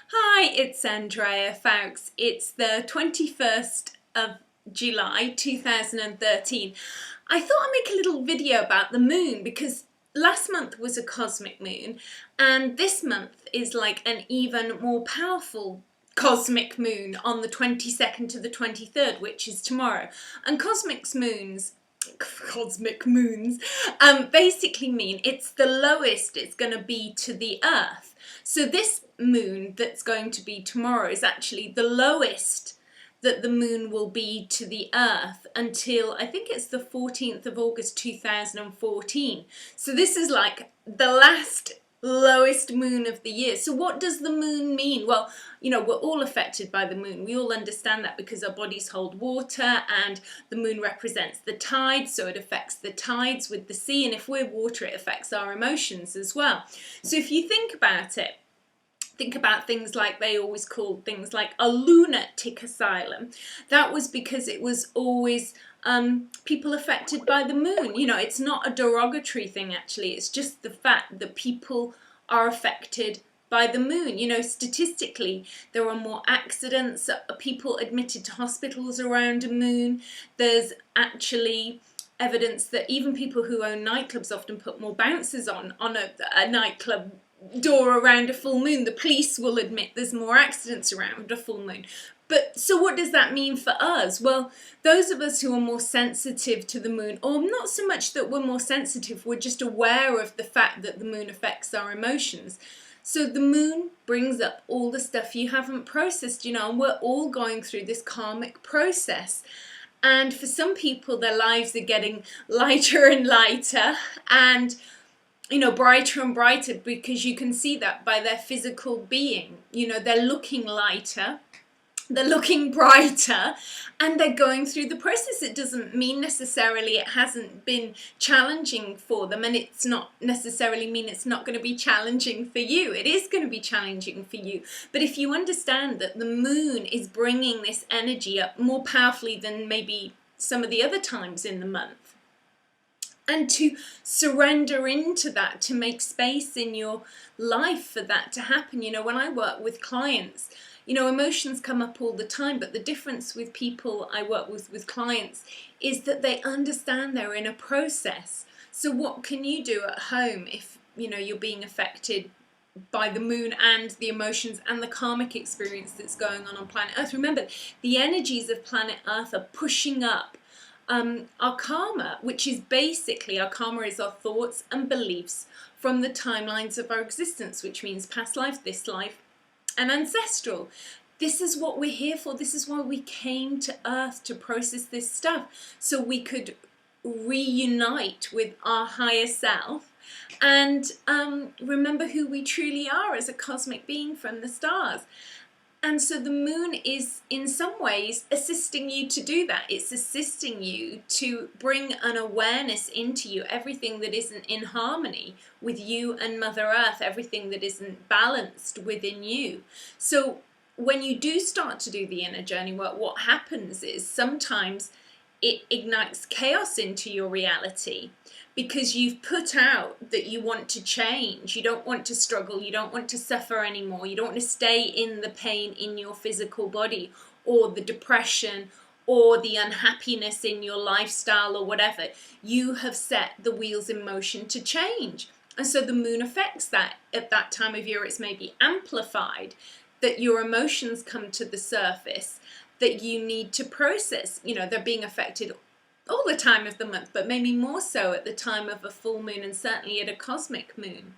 Hi, it's Andrea Foulkes. It's the 21st of July 2013. I thought I'd make a little video about the moon because last month was a cosmic moon and this month is like an even more powerful cosmic moon on the 22nd to the 23rd, which is tomorrow. And cosmic moons basically mean it's the lowest it's going to be to the Earth. So this moon that's going to be tomorrow is actually the lowest that the moon will be to the Earth until I think it's the 14th of August 2014. So this is like the last lowest moon of the year. So what does the moon mean? Well, you know, we're all affected by the moon. We all understand that because our bodies hold water and the moon represents the tides, so it affects the tides with the sea, and if we're water, it affects our emotions as well. So if you think about it, think about things like they always called things like a lunatic asylum. That was because it was always people affected by the moon. You know, it's not a derogatory thing actually, it's just the fact that people are affected by the moon. You know, statistically there are more accidents, people admitted to hospitals around a moon. There's actually evidence that even people who own nightclubs often put more bouncers on a nightclub door around a full moon. The police will admit there's more accidents around a full moon. But so what does that mean for us? Well, those of us who are more sensitive to the moon, or not so much that we're more sensitive, we're just aware of the fact that the moon affects our emotions. So the moon brings up all the stuff you haven't processed, you know, and we're all going through this karmic process. And for some people, their lives are getting lighter and lighter and, you know, brighter and brighter, because you can see that by their physical being. You know, they're looking lighter, they're looking brighter, and they're going through the process. It doesn't mean necessarily it hasn't been challenging for them, and it's not necessarily mean it's not going to be challenging for you. It is going to be challenging for you. But if you understand that the moon is bringing this energy up more powerfully than maybe some of the other times in the month, and to surrender into that, to make space in your life for that to happen. You know, when I work with clients, you know, emotions come up all the time, but the difference with people I work with clients, is that they understand they're in a process. So what can you do at home if, you know, you're being affected by the moon and the emotions and the karmic experience that's going on planet Earth? Remember, the energies of planet Earth are pushing up our karma, which is basically, our karma is our thoughts and beliefs from the timelines of our existence, which means past life, this life, and ancestral. This is what we're here for. This is why we came to Earth, to process this stuff, so we could reunite with our higher self and remember who we truly are as a cosmic being from the stars. And so the moon is in some ways assisting you to do that. It's assisting you to bring an awareness into you, everything that isn't in harmony with you and Mother Earth, everything that isn't balanced within you. So when you do start to do the inner journey work, what happens is sometimes it ignites chaos into your reality, because you've put out that you want to change, you don't want to struggle, you don't want to suffer anymore, you don't want to stay in the pain in your physical body, or the depression, or the unhappiness in your lifestyle, or whatever. You have set the wheels in motion to change. And so the moon affects that. At that time of year, it's maybe amplified, that your emotions come to the surface that you need to process. You know, they're being affected all the time of the month, but maybe more so at the time of a full moon, and certainly at a cosmic moon.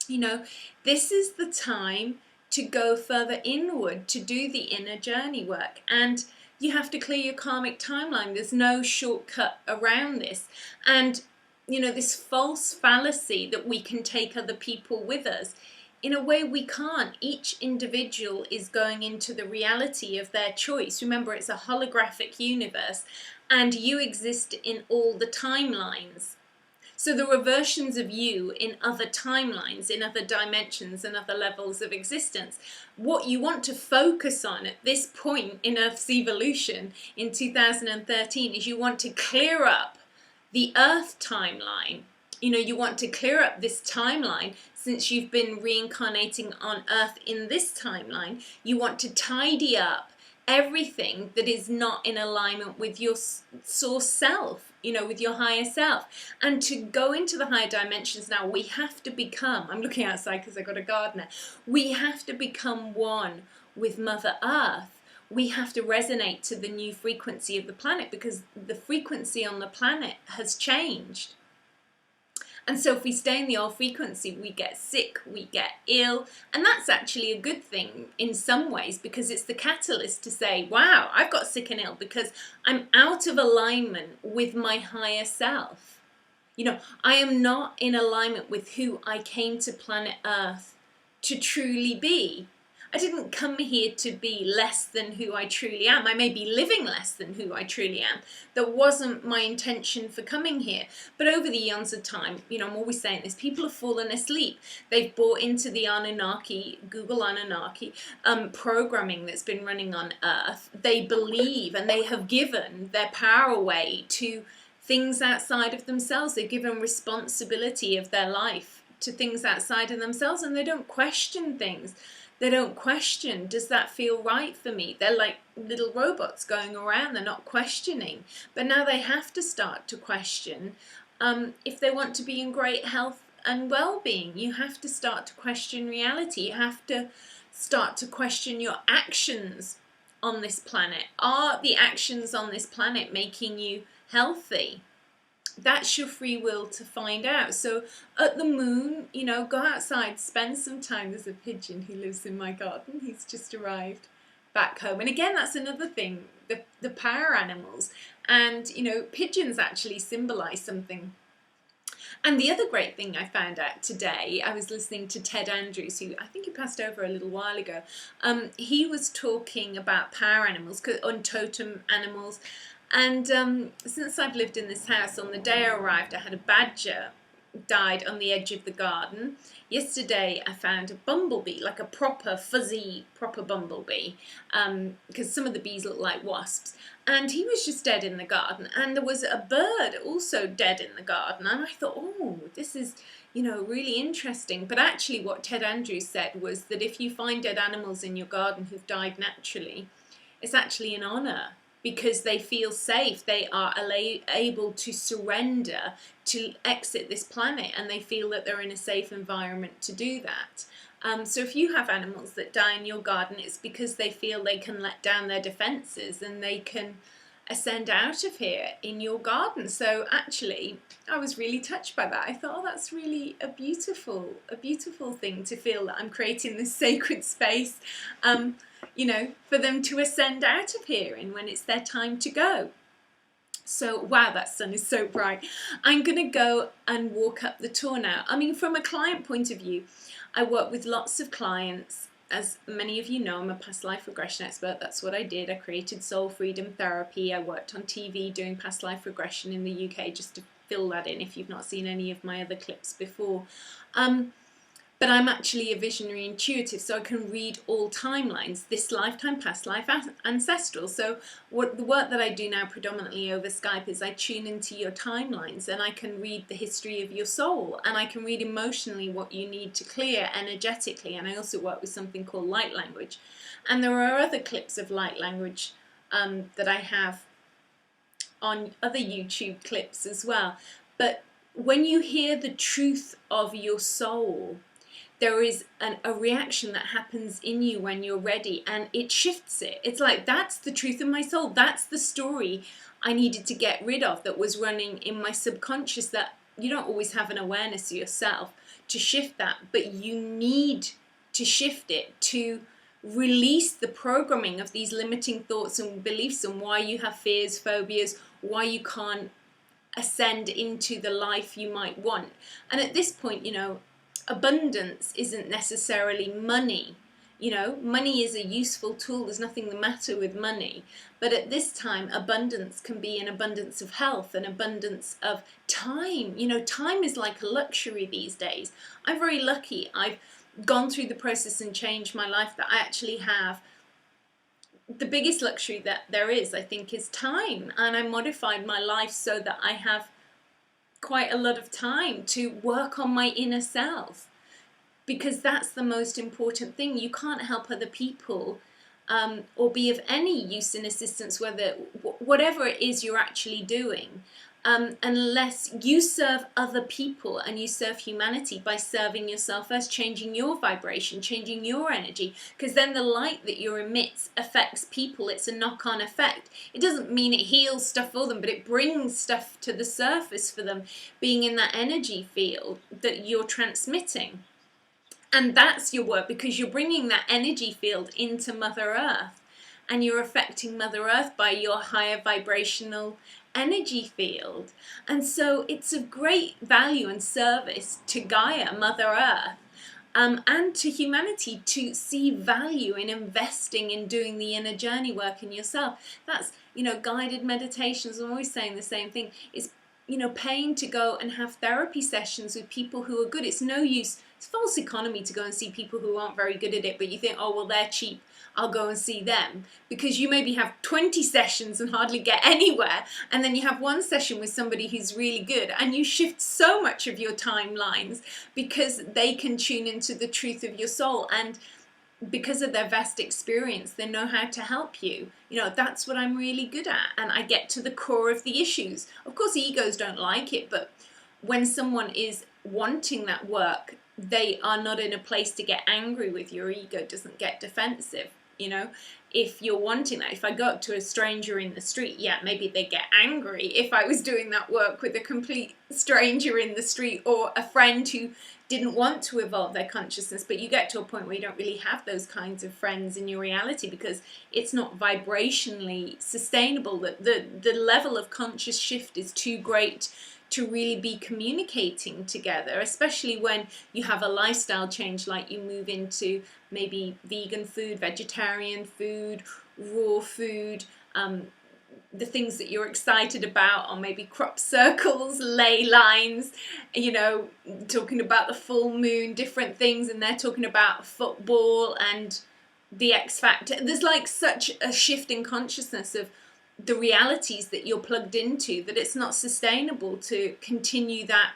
You know, this is the time to go further inward, to do the inner journey work, and you have to clear your karmic timeline. There's no shortcut around this. And, you know, this false fallacy that we can take other people with us, in a way we can't. Each individual is going into the reality of their choice. Remember, it's a holographic universe, and you exist in all the timelines. So there are versions of you in other timelines, in other dimensions and other levels of existence. What you want to focus on at this point in Earth's evolution in 2013 is you want to clear up the Earth timeline You know, you want to clear up this timeline. Since you've been reincarnating on Earth in this timeline, you want to tidy up everything that is not in alignment with your source self, you know, with your higher self. And to go into the higher dimensions now, we have to become, I'm looking outside because I got a gardener, we have to become one with Mother Earth. We have to resonate to the new frequency of the planet, because the frequency on the planet has changed. And so if we stay in the old frequency, we get sick, we get ill, and that's actually a good thing in some ways, because it's the catalyst to say, wow, I've got sick and ill because I'm out of alignment with my higher self. You know, I am not in alignment with who I came to planet Earth to truly be. I didn't come here to be less than who I truly am. I may be living less than who I truly am. That wasn't my intention for coming here. But over the eons of time, you know, I'm always saying this, people have fallen asleep. They've bought into the Anunnaki, Google Anunnaki, programming that's been running on Earth. They believe, and they have given their power away to things outside of themselves. They've given responsibility of their life to things outside of themselves, and they don't question things. They don't question, does that feel right for me? They're like little robots going around, they're not questioning. But now they have to start to question if they want to be in great health and well-being. You have to start to question reality. You have to start to question your actions on this planet. Are the actions on this planet making you healthy? That's your free will to find out. So at the moon, you know, go outside, spend some time. There's a pigeon who lives in my garden. He's just arrived back home. And again, that's another thing, the power animals. And, you know, pigeons actually symbolize something. And the other great thing I found out today, I was listening to Ted Andrews, who I think he passed over a little while ago. He was talking about power animals, on totem animals. And since I've lived in this house, on the day I arrived, I had a badger died on the edge of the garden. Yesterday I found a bumblebee, like a proper fuzzy, proper bumblebee, because some of the bees look like wasps. And he was just dead in the garden. And there was a bird also dead in the garden. And I thought, oh, this is, you know, really interesting. But actually what Ted Andrews said was that if you find dead animals in your garden who've died naturally, it's actually an honour, because they feel safe. They are able to surrender, to exit this planet, and they feel that they're in a safe environment to do that. So if you have animals that die in your garden, it's because they feel they can let down their defences and they can ascend out of here in your garden. So actually, I was really touched by that. I thought, oh, that's really a beautiful thing to feel, that I'm creating this sacred space, you know, for them to ascend out of here in when it's their time to go. So, wow, that sun is so bright. I'm going to go and walk up the tour now. I mean, from a client point of view, I work with lots of clients. As many of you know, I'm a past life regression expert. That's what I did. I created soul freedom therapy. I worked on TV doing past life regression in the UK, just to fill that in if you've not seen any of my other clips before. But I'm actually a visionary intuitive, so I can read all timelines, this lifetime, past life, ancestral. So the work that I do now predominantly over Skype is I tune into your timelines, and I can read the history of your soul, and I can read emotionally what you need to clear energetically. And I also work with something called light language. And there are other clips of light language that I have on other YouTube clips as well. But when you hear the truth of your soul, there is a reaction that happens in you when you're ready, and it shifts it. It's like, that's the truth of my soul. That's the story I needed to get rid of that was running in my subconscious, that you don't always have an awareness of yourself to shift that, but you need to shift it to release the programming of these limiting thoughts and beliefs, and why you have fears, phobias, why you can't ascend into the life you might want. And at this point, you know, abundance isn't necessarily money. You know, money is a useful tool. There's nothing the matter with money. But at this time, abundance can be an abundance of health, an abundance of time. You know, time is like a luxury these days. I'm very lucky. I've gone through the process and changed my life, that I actually have the biggest luxury that there is, I think, is time. And I modified my life so that I have quite a lot of time to work on my inner self, because that's the most important thing. You can't help other people or be of any use and assistance, whatever it is you're actually doing, unless you serve other people and you serve humanity by serving yourself first, changing your vibration, changing your energy, because then the light that you emit affects people. It's a knock-on effect. It doesn't mean it heals stuff for them, but it brings stuff to the surface for them, being in that energy field that you're transmitting. And that's your work, because you're bringing that energy field into Mother Earth, and you're affecting Mother Earth by your higher vibrational energy field. And so it's of great value and service to Gaia, Mother Earth, and to humanity, to see value in investing in doing the inner journey work in yourself. That's, guided meditations. I'm always saying the same thing. It's, paying to go and have therapy sessions with people who are good. It's no use. It's false economy to go and see people who aren't very good at it, but you think, oh, well, they're cheap, I'll go and see them. Because you maybe have 20 sessions and hardly get anywhere, and then you have one session with somebody who's really good, and you shift so much of your timelines because they can tune into the truth of your soul, and because of their vast experience, they know how to help you. That's what I'm really good at, and I get to the core of the issues. Of course, egos don't like it, but when someone is wanting that work, they are not in a place to get angry with. Your ego doesn't get defensive. If you're wanting that, if I go up to a stranger in the street, yeah, maybe they get angry. If I was doing that work with a complete stranger in the street, or a friend who didn't want to evolve their consciousness, but you get to a point where you don't really have those kinds of friends in your reality, because it's not vibrationally sustainable. The level of conscious shift is too great to really be communicating together, especially when you have a lifestyle change, like you move into maybe vegan food, vegetarian food, raw food, the things that you're excited about, or maybe crop circles, ley lines, talking about the full moon, different things, and they're talking about football and the X Factor. There's like such a shift in consciousness of the realities that you're plugged into, that it's not sustainable to continue that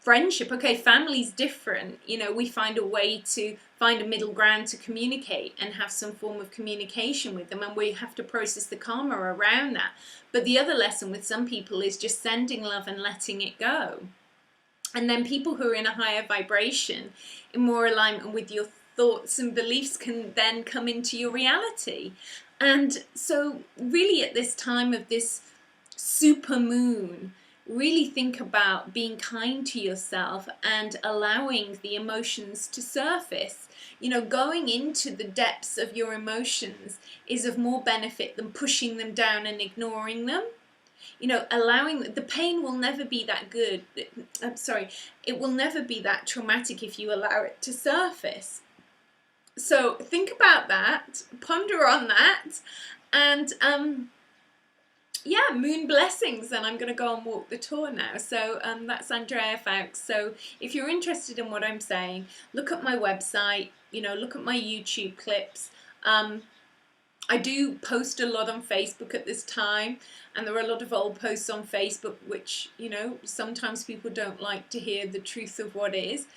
friendship. Okay, family's different. We find a way to find a middle ground to communicate and have some form of communication with them, and we have to process the karma around that. But the other lesson with some people is just sending love and letting it go. And then people who are in a higher vibration, in more alignment with your thoughts and beliefs, can then come into your reality. And so really at this time of this super moon, really think about being kind to yourself and allowing the emotions to surface. Going into the depths of your emotions is of more benefit than pushing them down and ignoring them. Allowing the pain will never be that good. It will never be that traumatic if you allow it to surface. So think about that, ponder on that, and moon blessings. And I'm going to go and walk the tour now. So that's Andrea Foulkes. So if you're interested in what I'm saying, look at my website, look at my YouTube clips. I do post a lot on Facebook at this time, and there are a lot of old posts on Facebook which, sometimes people don't like to hear the truth of what is.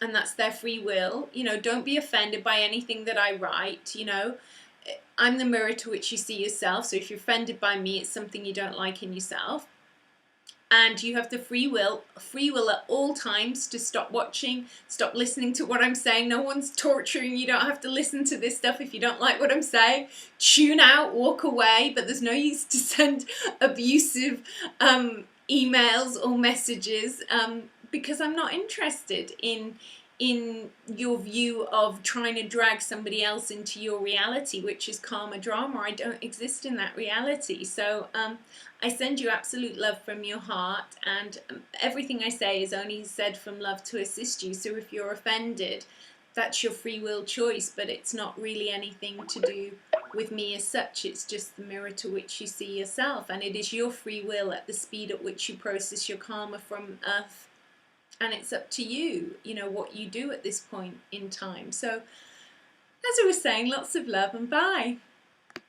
And that's their free will. Don't be offended by anything that I write. I'm the mirror to which you see yourself. So if you're offended by me, it's something you don't like in yourself. And you have the free will at all times to stop watching, stop listening to what I'm saying. No one's torturing you. You don't have to listen to this stuff if you don't like what I'm saying. Tune out, walk away. But there's no use to send abusive emails or messages, because I'm not interested in your view of trying to drag somebody else into your reality, which is karma drama. I don't exist in that reality. So I send you absolute love from your heart, and everything I say is only said from love to assist you. So if you're offended, that's your free will choice, but it's not really anything to do with me as such. It's just the mirror to which you see yourself, and it is your free will at the speed at which you process your karma from Earth. And it's up to you, what you do at this point in time. So, as I was saying, lots of love and bye.